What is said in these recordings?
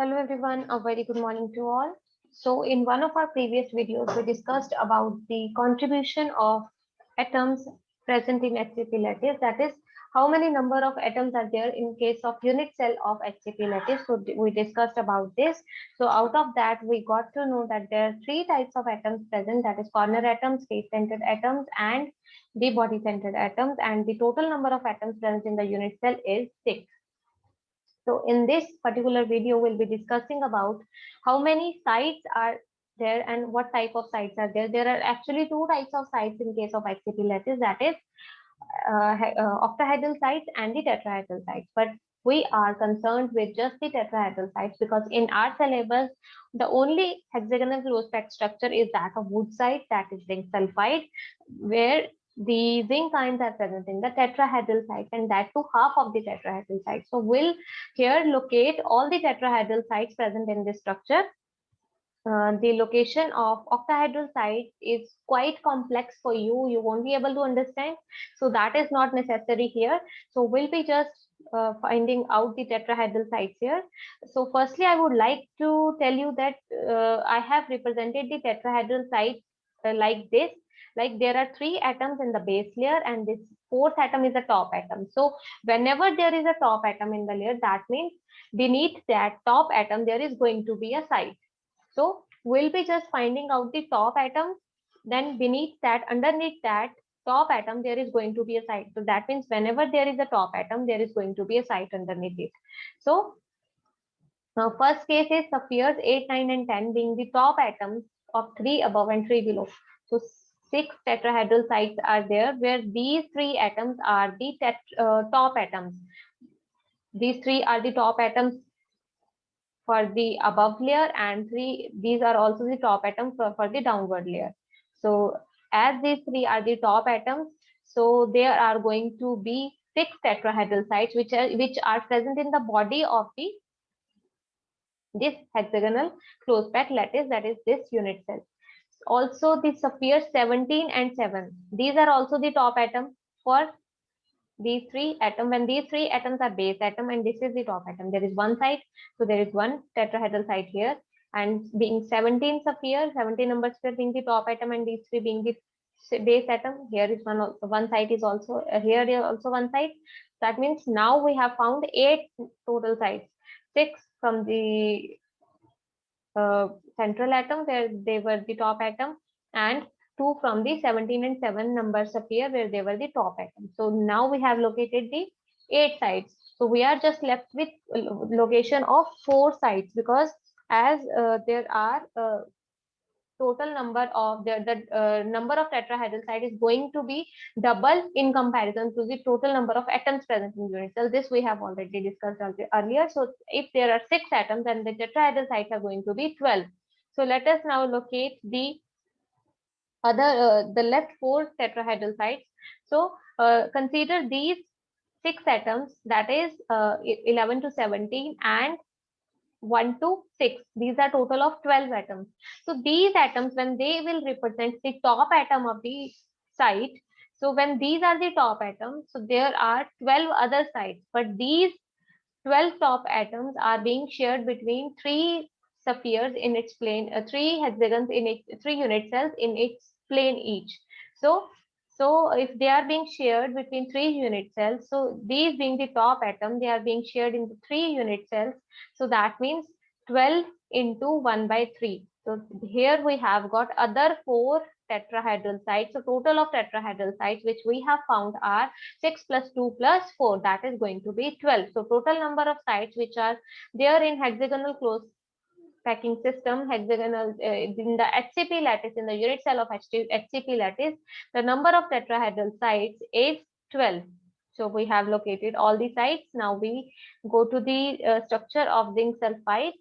Hello everyone, a very good morning to all. So in one of our previous videos, we discussed about the contribution of atoms present in HCP lattice. That is, how many number of atoms are there in case of unit cell of HCP lattice. So we discussed about this. So out of that, we got to know that there are three types of atoms present. That is corner atoms, face-centered atoms, and the body-centered atoms. And the total number of atoms present in the unit cell is 6. So in this particular video, we'll be discussing about how many sites are there and what type of sites are there. There are actually two types of sites in case of HCP lattice, that is octahedral sites and the tetrahedral sites. But we are concerned with just the tetrahedral sites because in our syllabus, the only hexagonal closed packed structure is that of Woodside, that is zinc sulfide, where the zinc ions are present in the tetrahedral sites, and that too half of the tetrahedral sites. So we'll here locate all the tetrahedral sites present in this structure. The location of octahedral sites is quite complex for you. You won't be able to understand. So that is not necessary here. So we'll be just finding out the tetrahedral sites here. So firstly, I would like to tell you that I have represented the tetrahedral sites like this. Like there are three atoms in the base layer and this fourth atom is a top atom. So whenever there is a top atom in the layer, that means beneath that top atom, there is going to be a site. So we'll be just finding out the top atom, then beneath that, underneath that top atom, there is going to be a site. So that means whenever there is a top atom, there is going to be a site underneath it. So now first case is spheres 8, 9, and 10 being the top atoms of 3 above and 3 below. So 6 tetrahedral sites are there where these 3 atoms are the top atoms. These 3 are the top atoms for the above layer, and these are also the top atoms for the downward layer. So as these 3 are the top atoms, so there are going to be 6 tetrahedral sites which are present in the body of this hexagonal closed packed lattice, that is this unit cell. Also the spheres 17 and 7, these are also the top atom for these 3 atoms. When these 3 atoms are base atom and this is the top atom, there is one site, so there is one tetrahedral site here, and being 17 sphere, 17 number sphere being the top atom and these 3 being the base atom, here is one site is also here is also one site. That means now we have found 8 total sites, 6 from the central atom where they were the top atom, and 2 from the 17 and 7 numbers appear where they were the top atom. So now we have located the 8 sites. So we are just left with location of 4 sites because as there are total number of the number of tetrahedral site is going to be double in comparison to the total number of atoms present in unit cell. This we have already discussed earlier. So if there are 6 atoms, then the tetrahedral sites are going to be 12. So let us now locate the the left 4 tetrahedral sites. So consider these 6 atoms, that is 11 to 17 and 1 to 6. These are total of 12 atoms. So these atoms, when they will represent the top atom of the site, so when these are the top atoms, so there are 12 other sites, but these 12 top atoms are being shared between 3 spheres in its plane, 3 hexagons in its 3 unit cells in its plane each. So if they are being shared between 3 unit cells, so these being the top atom, they are being shared into 3 unit cells. So that means 12 into 1 by 3. So here we have got other 4 tetrahedral sites. So total of tetrahedral sites which we have found are 6 plus 2 plus 4, that is going to be 12. So total number of sites which are there in hexagonal closed packing system, hexagonal in the HCP lattice, in the unit cell of HCP lattice, the number of tetrahedral sites is 12. So we have located all the sites. Now we go to the structure of zinc sulfide.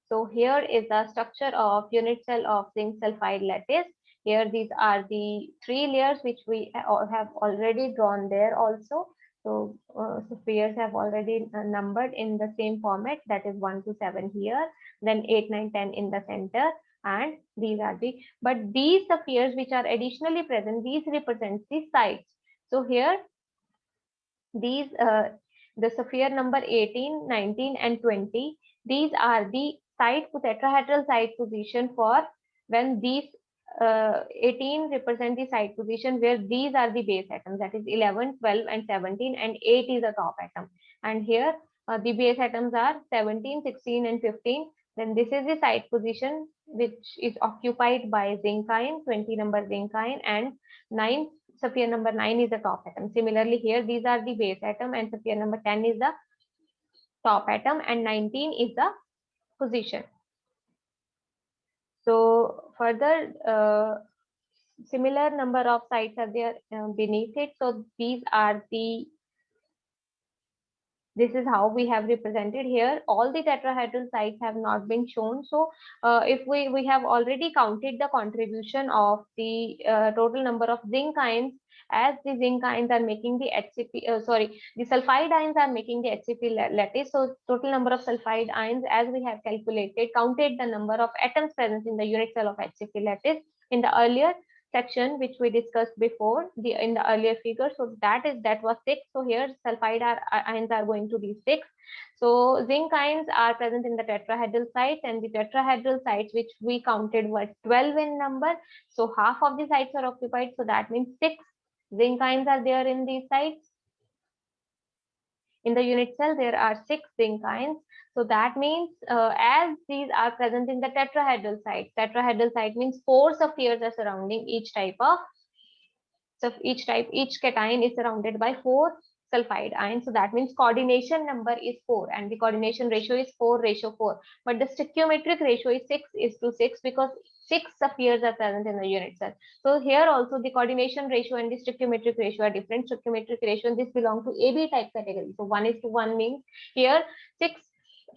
So here is the structure of unit cell of zinc sulfide lattice. Here these are the 3 layers which we have already drawn there also. So spheres have already numbered in the same format, that is 1 to 7 here, then 8, 9, 10 in the center, and these are the, but these spheres which are additionally present, these represent the sites. So here these the sphere number 18, 19 and 20. These are the tetrahedral site position for when these 18 represent the site position where these are the base atoms, that is 11, 12 and 17, and 8 is the top atom. And here the base atoms are 17, 16 and 15. Then this is the site position which is occupied by zincine, 20 number zincine, and 9 sphere number 9 is the top atom. Similarly, here these are the base atom and sphere number 10 is the top atom and 19 is the position. So further, similar number of sites are there beneath it. So these are the, this is how we have represented here. All the tetrahedral sites have not been shown. So if we have already counted the contribution of the total number of zinc ions, as the zinc ions are making the HCP, the sulfide ions are making the HCP lattice. So total number of sulfide ions, as we have calculated, counted the number of atoms present in the unit cell of HCP lattice in the earlier section which we discussed before in the earlier figure. So that was 6. So here sulfide ions are going to be 6. So zinc ions are present in the tetrahedral sites, and the tetrahedral sites which we counted were 12 in number. So half of the sites are occupied. So that means 6 zinc ions are there in these sites. In the unit cell, there are 6 zinc ions. So that means as these are present in the tetrahedral site means 4 spheres are surrounding each type of, so each cation is surrounded by 4 sulfide ions. So that means coordination number is 4 and the coordination ratio is 4:4. But the stoichiometric ratio is 6:6 because 6 spheres are present in the unit cell. So here also the coordination ratio and the stoichiometric ratio are different. Stoichiometric ratio, and this belong to AB type category. So 1:1 means here 6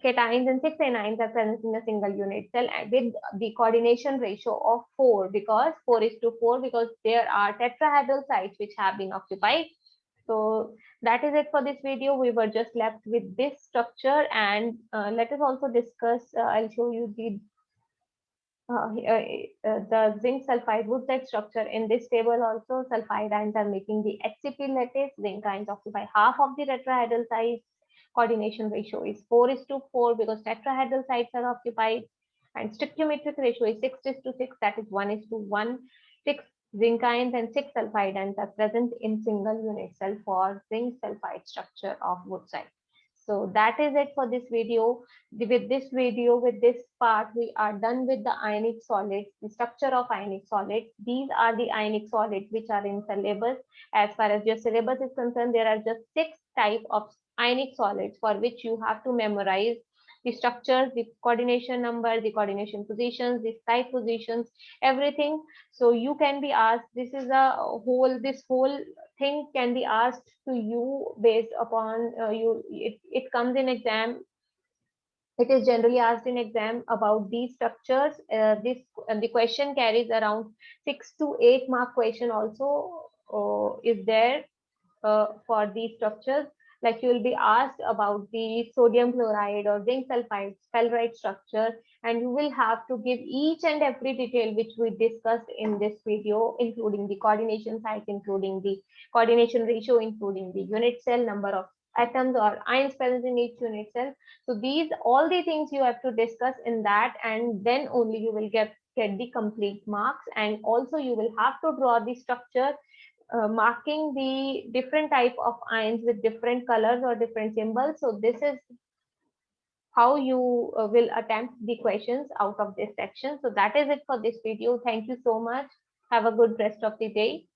cations and 6 anions are present in a single unit cell with the coordination ratio of 4 because 4:4 because there are tetrahedral sites which have been occupied. So that is it for this video. We were just left with this structure, and let us also discuss, I'll show you the zinc sulfide woodsite structure. In this table also, sulfide ions are making the HCP lattice. Zinc ions occupy half of the tetrahedral sites. Coordination ratio is 4:4 because tetrahedral sites are occupied, and stoichiometric ratio is 6:6, that is 1:1. 6 zinc ions and 6 sulfide ions are present in single unit cell for zinc sulfide structure of woodsite. So that is it for this video. With this part, we are done with the ionic solids, the structure of ionic solids. These are the ionic solids which are in syllabus. As far as your syllabus is concerned, there are just 6 types of ionic solids for which you have to memorize the structures, the coordination number, the coordination positions, the site positions, everything. So you can be asked, this whole thing can be asked to you based upon it comes in exam. It is generally asked in exam about these structures. The question carries around 6 to 8 mark question also is there for these structures. Like you will be asked about the sodium chloride or zinc sulfide spheroid structure, and you will have to give each and every detail which we discussed in this video, including the coordination sites, including the coordination ratio, including the unit cell number of atoms or ions present in each unit cell. So these all the things you have to discuss in that, and then only you will get the complete marks. And also you will have to draw the structure marking the different type of ions with different colors or different symbols. So this is how you will attempt the questions out of this section. So that is it for this video. Thank you so much. Have a good rest of the day.